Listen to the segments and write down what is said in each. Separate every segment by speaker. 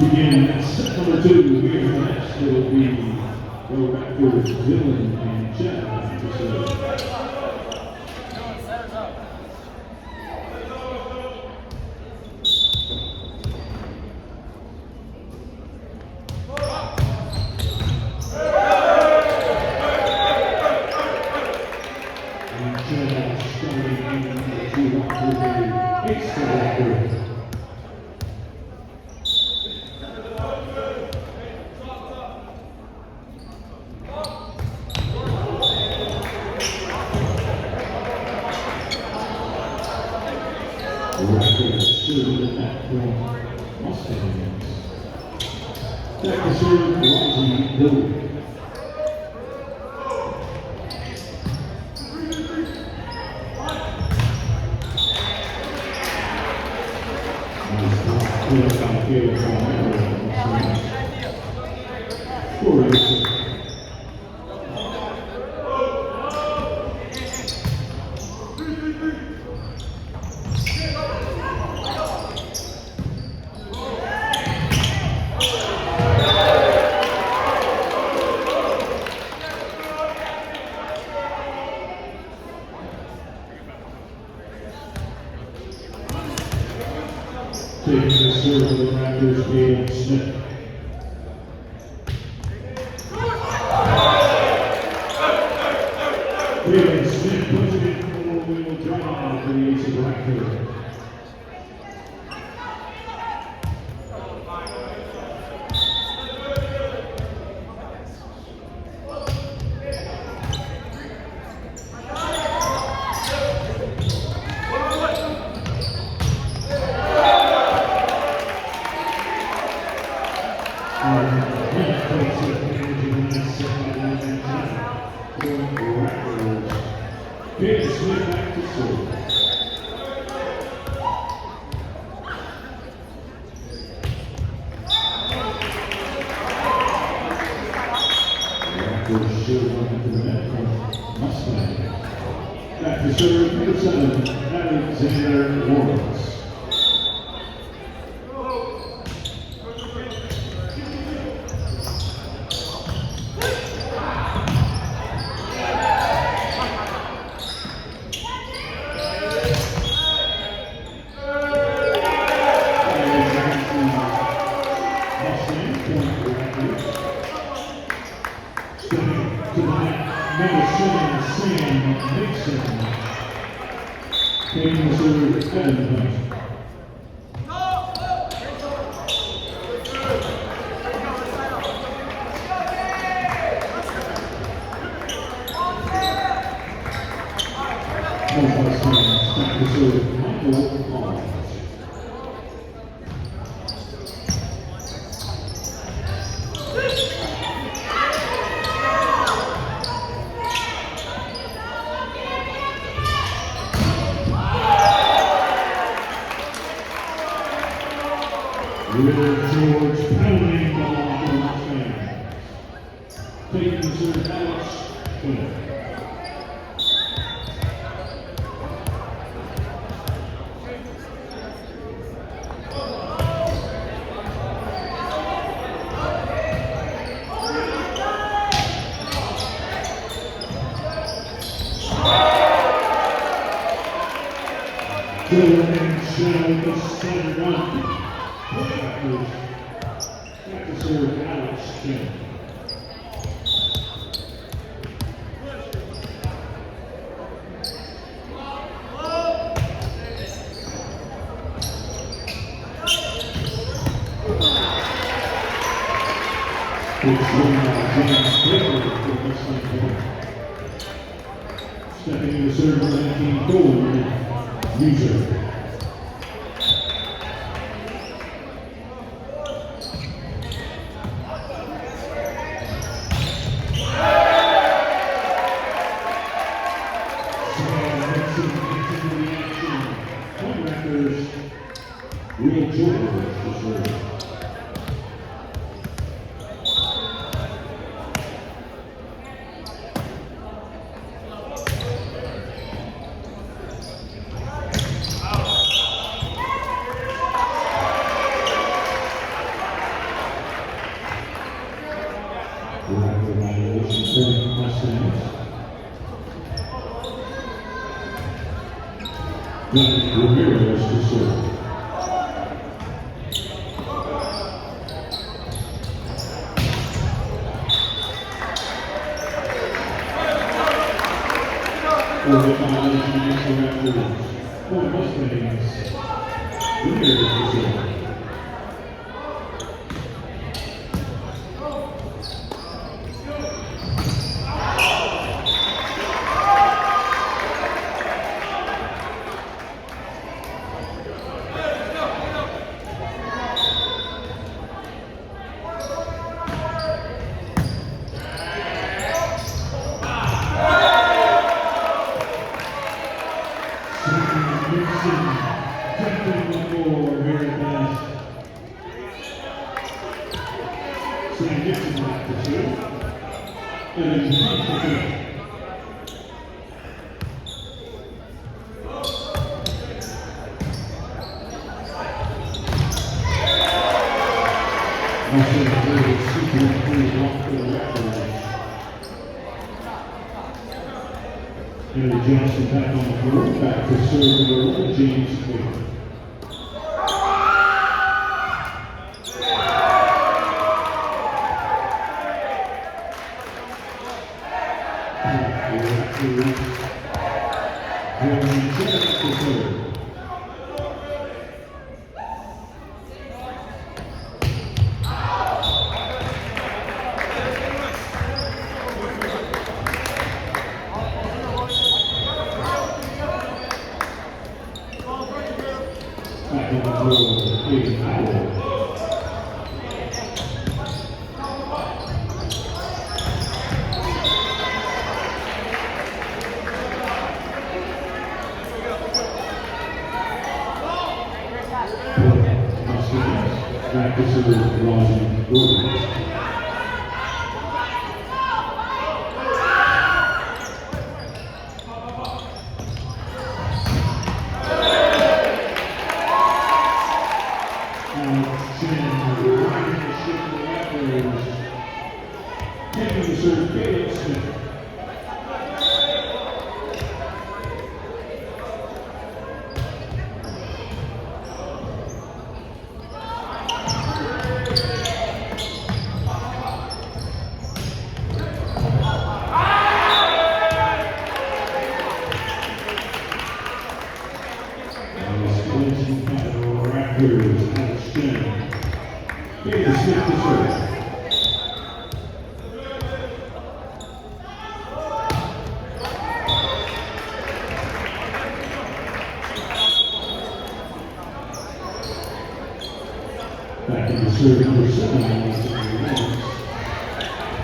Speaker 1: begin set number 2 here. Next will be the Raptors, Dylan and Chad to serve. Taking the serve for the Raptors, Galen Smith. Galen Smith puts it in for a wheel drive for the Ace of Raptors. Back to serve number 7, Alexander Lawrence. Taking the serve, Evan Hunt. Back to serve, Michael Barnes. River George pounding ball for the Mustang. Taking the serve, Alex Quinn. Dylan and Chad with the center run. Back to serve, Alex Quinn. Stepping in the serve, 19 forward, user. Real George to serve. Then Ramirez to serve. For the violation against the Raptors, for Mustangs, Ramirez to serve. And Johnson back on the floor, back to serve number 1, James Cleveland. Back to serve Washington Gordon. Taking the serve, Caleb Smith. Raptors, Alex Chen. Caleb Smith to serve. Back in the serve, number 7,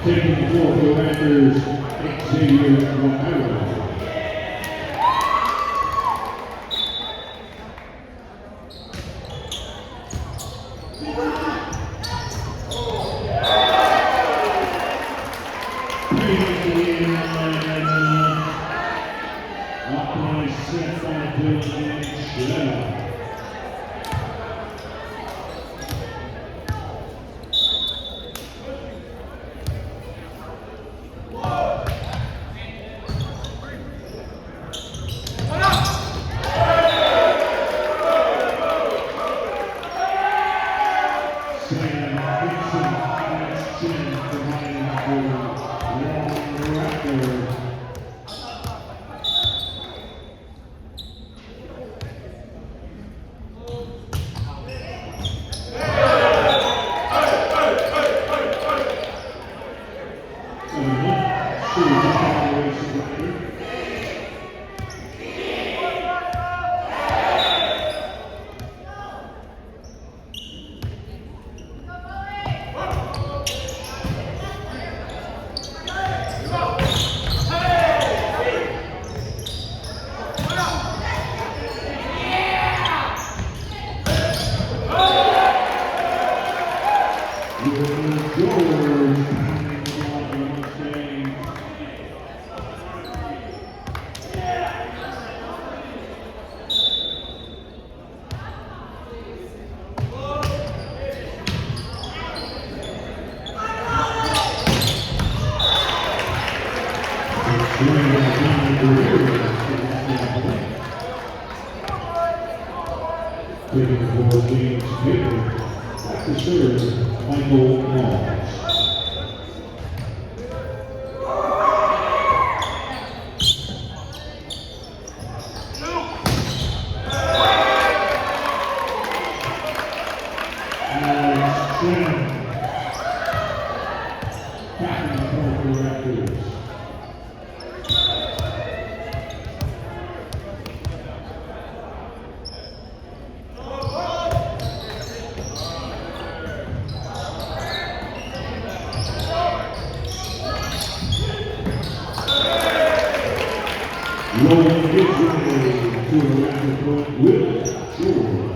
Speaker 1: taking the floor for the Raptors, Xavier Romero. Set by Dylan Shell. Taking the floor, James Baker. Back to serve, Michael Moss. Rolling Israel to the Raptor point with George.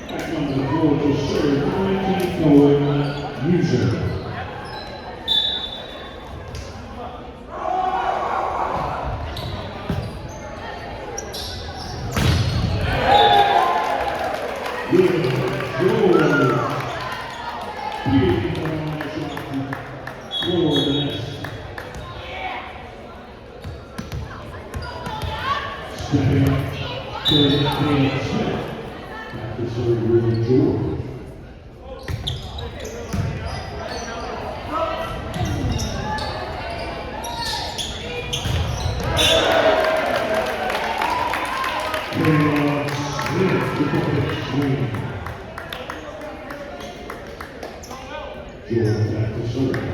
Speaker 1: Back on the floor to serve, 19th Noah User. Stepping up, David Smith. Back to serve with George. Taylor Smith with the pitch swing. George back to serve.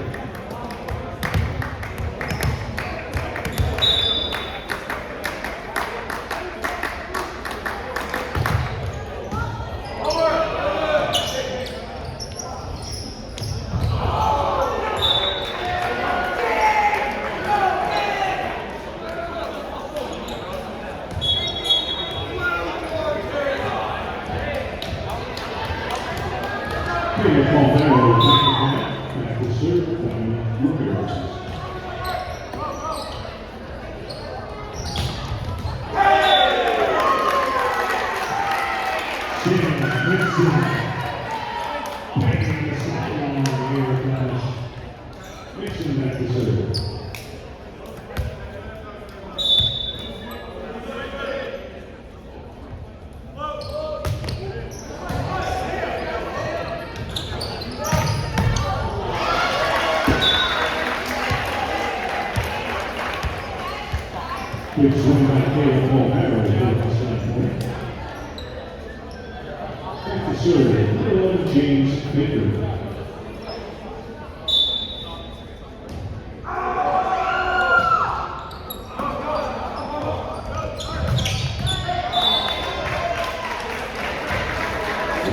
Speaker 1: Paul Barrow back to serve by Rivers. James Nixon banging the sideline here as Nixon back to serve. Big swing by Paul Barrow here at the standpoint. Back to serve, James Baker.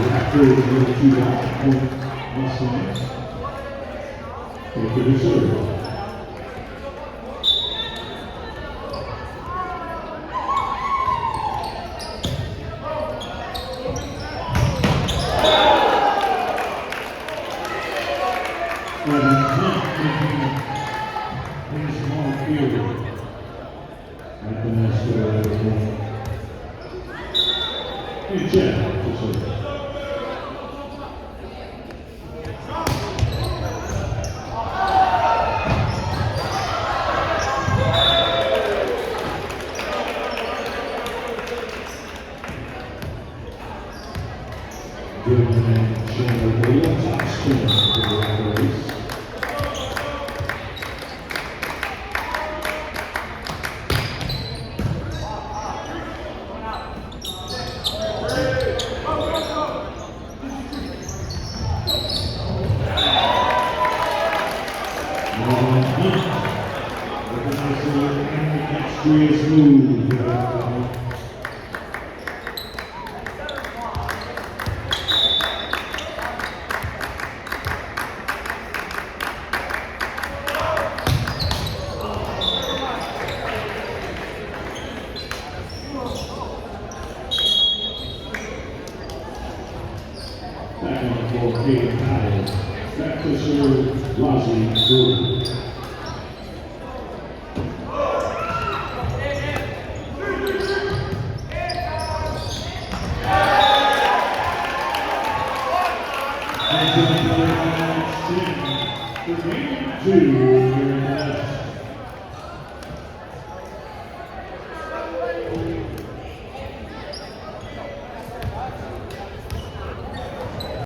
Speaker 1: Raptors with a 2-point last line. Baker to serve. back on the floor, Hayden Powell. Back to serve Razi Gordon. And to the 2 here in the